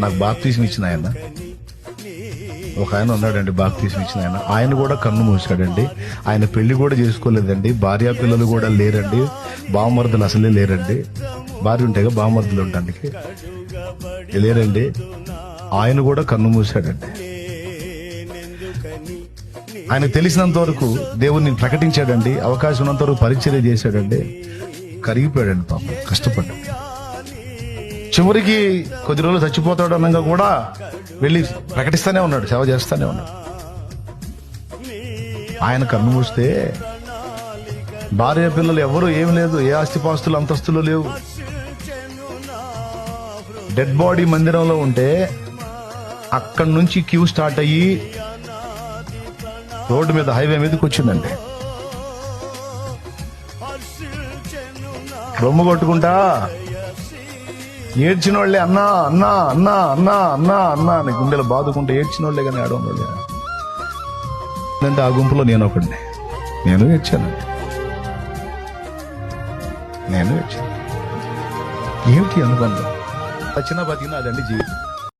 నాకు బాప్తీసం ఇచ్చిన ఆయన ఒక ఆయన ఉన్నాడండి, బాప్తీసం ఇచ్చిన ఆయన కూడా కన్ను మూసాడండి. ఆయన పెళ్లి కూడా చేసుకోలేదండి, భార్యా పిల్లలు కూడా లేరండి, బావమరుదులు అసలే లేరండి. భార్య ఉంటాయిగా బావమరుదులు ఉండడానికి లేరండి. ఆయన కూడా కన్ను మూసాడండి. ఆయన తెలిసినంత వరకు దేవుణ్ణి ప్రకటించాడండి, అవకాశం ఉన్నంత వరకు పరిచర్య చేశాడండి. కరిగిపోయాడండి పాపం, కష్టపడ్డాడు. చివరికి కొద్ది రోజులు చచ్చిపోతాడు అనగా కూడా వెళ్ళి ప్రకటిస్తానే ఉన్నాడు, సేవ చేస్తానే ఉన్నాడు. ఆయన కన్ను మూస్తే భార్య పిల్లలు ఎవరు ఏం లేదు, ఏ ఆస్తిపాస్తులు అంతస్తులు లేవు. డెడ్ బాడీ మందిరంలో ఉంటే అక్కడి నుంచి క్యూ స్టార్ట్ అయ్యి రోడ్డు మీద హైవే మీదకి వచ్చిందండి. రొమ్ము కొట్టుకుంటా ఏడ్చిన వాళ్ళే అన్నా అన్నా అన్నా అన్నా అన్నా అన్నా అని గుండెలు బాదుకుంటే ఏడ్చిన వాళ్ళే కానీ ఆడవాళ్ళే. అంటే ఆ గుంపులో నేను ఒకడిని, నేను ఏడ్చానండి. ఏమిటి అనుబంధం? చిన్న బతికినా అదండి జీవితం.